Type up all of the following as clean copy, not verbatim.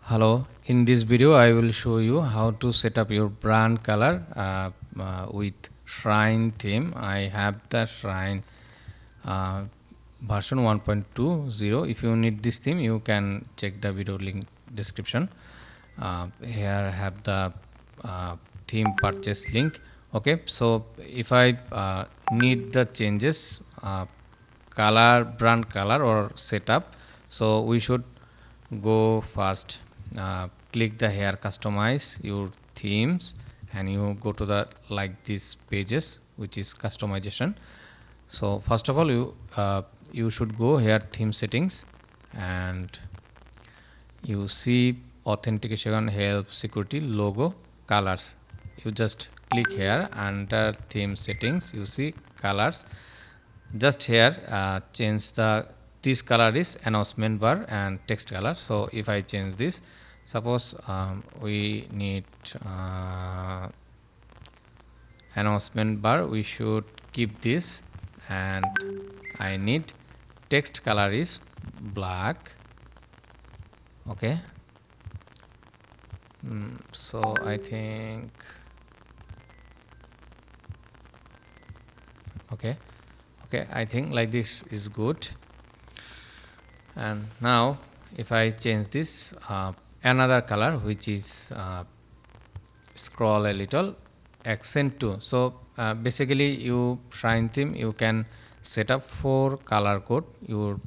Hello, in this video I will show you how to set up your brand color with Shrine theme. I have the Shrine uh, version 1.20. If you need this theme, you can check the video link description. Here I have the theme purchase link. Okay, so if I need the changes, color, brand color or setup, so we should go first, click the here customize your themes, and you go to the like these pages which is customization. So first of all, you should go here theme settings, and you see authentication, health, security, logo, colors. You just click here under theme settings, you see colors. Just here change this color is announcement bar and text color. So if I change this, suppose we need announcement bar, we should keep this, and I need text color is black. Okay, so I think okay, I think like this is good. And now if I change this another color, which is scroll a little, accent 2. So basically you Shrine theme, you can set up 4 color code, your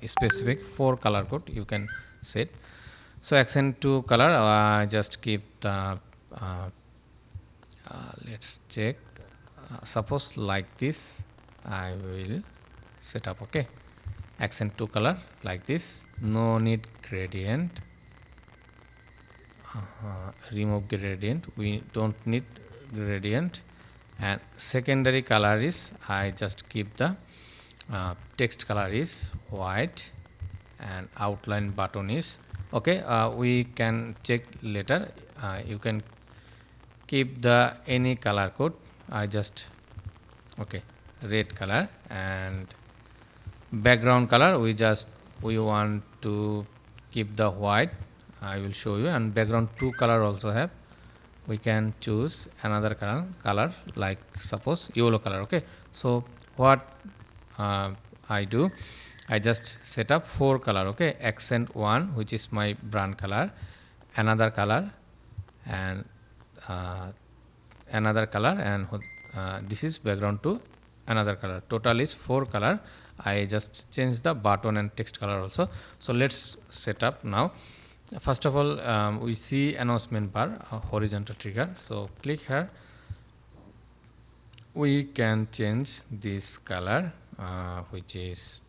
specific 4 color code you can set. So accent 2 color, just keep the let's check, suppose like this I will set up. Okay, accent 2 color like this, no need gradient, remove gradient, we don't need gradient. And secondary color is, I just keep the text color is white, and outline button is okay. We can check later, you can keep the any color code. I just okay, red color. And background color, we want to keep the white, I will show you. And background 2 color also have, we can choose another color like suppose yellow color. Okay, so what I do, I just set up 4 color. Okay, accent 1, which is my brand color, another color, and another color, and this is background 2, another color. Total is 4 color. I just change the button and text color also. So let's set up now. First of all, we see announcement bar, horizontal trigger. So click here, we can change this color, which is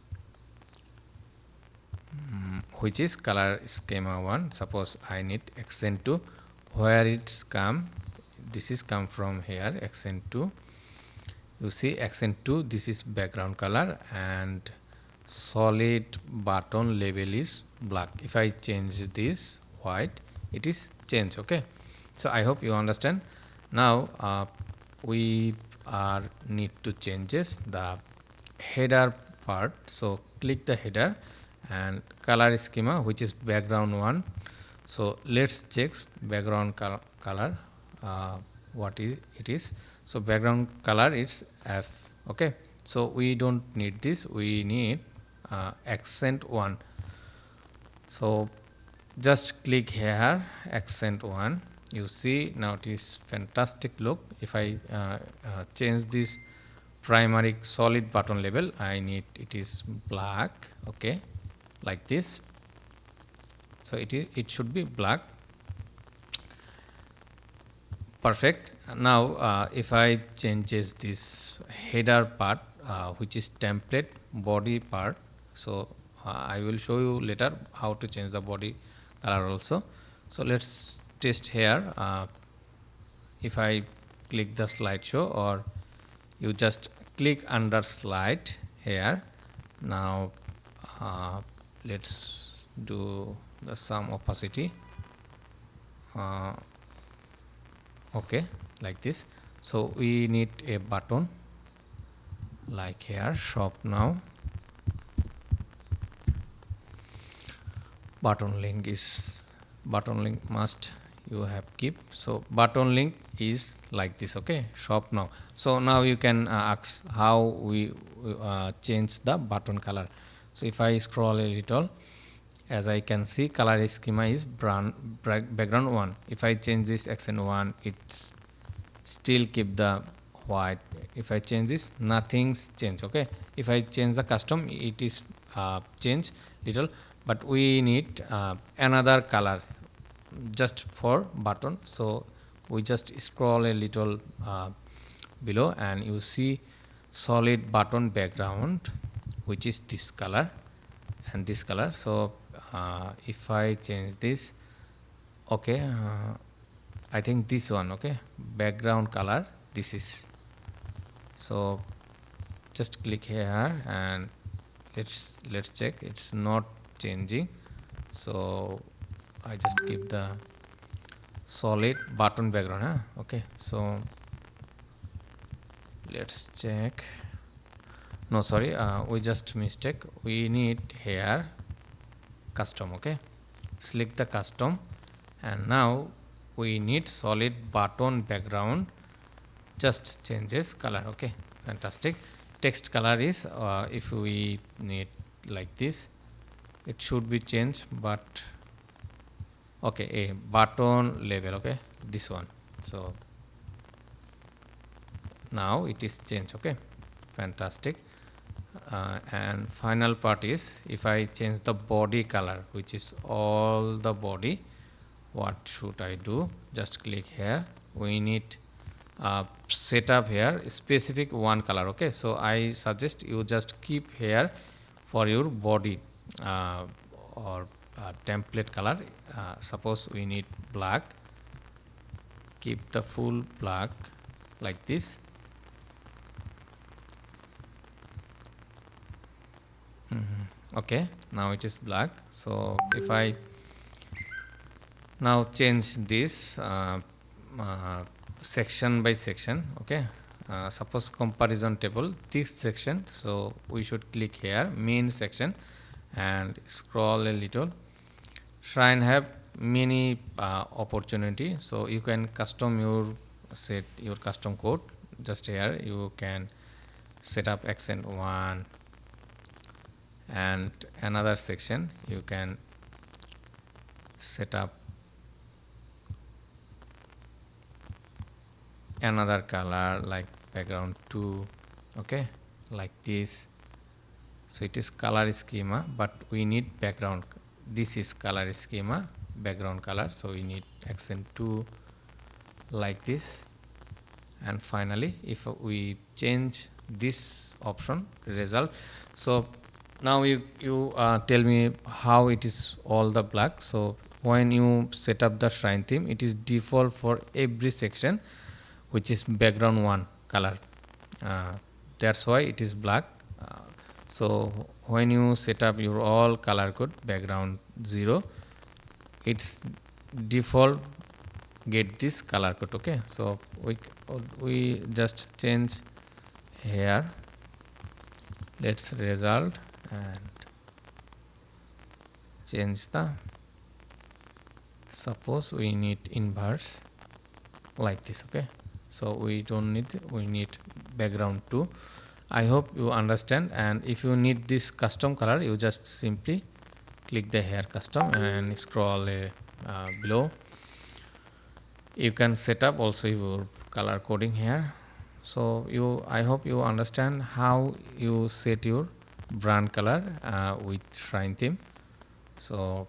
color schema 1. Suppose I need accent 2, where it's come, this is come from here, accent 2. You see accent 2, this is background color, and solid button label is black. If I change this white, it is changed. Okay, so I hope you understand. Now we are need to changes the header part. So click the header and color schema, which is background 1. So let's check background color, what is it is. So background color is F. Okay, so we don't need this, we need accent 1. So just click here, accent 1. You see now it is fantastic look. If I change this primary solid button label, I need it is black. Okay, like this. So it should be black. Perfect. Now if I changes this header part, which is template body part, so I will show you later how to change the body color also. So let's test here. If I click the slideshow, or you just click under slide here. Now let's do the some opacity. Okay, like this. So we need a button like here, shop now. Button link is button link must you have keep. So button link is like this. Okay, shop now. So now you can ask how we change the button color. So if I scroll a little, as I can see, color schema is brown background 1. If I change this accent 1, it's still keep the white. If I change this, nothing's change. Okay, if I change the custom, it is change little, but we need another color just for button. So we just scroll a little below and you see solid button background, which is this color and this color. So if I change this, okay, I think this one, okay, background color, this is. So just click here and let's check, it's not changing. So I just keep the solid button background, huh? Okay, so let's check. No, sorry, we just mistake. We need here custom. Okay, select the custom, and now we need solid button background, just changes color. Okay, fantastic. Text color is if we need like this, it should be changed, but okay, a button label, okay, this one. So now it is changed. Okay, fantastic. And final part is, if I change the body color, which is all the body, what should I do? Just click here. We need setup here specific one color. Okay, so I suggest you just keep here for your body or template color. Suppose we need black, keep the full black like this. Okay, now it is black. So if I now change this section by section, okay, suppose comparison table, this section, so we should click here main section and scroll a little. Shrine have many opportunity, so you can custom your set your custom code. Just here you can set up accent 1, and another section you can set up another color like background 2, okay, like this. So it is color schema, but we need background. This is color schema, background color, so we need accent 2 like this. And finally, if we change this option result, so now you tell me how it is all the black. So when you set up the shrine theme, it is default for every section, which is background 1 color. That's why it is black. So when you set up your all color code background 0, it's default get this color code. Okay, so we just change here. Let's result and change the, suppose we need inverse like this. Okay, so we don't need, we need background 2. I hope you understand, and if you need this custom color, you just simply click the hair custom and scroll below. You can set up also your color coding here. So I hope you understand how you set your brand color with Shrine theme. So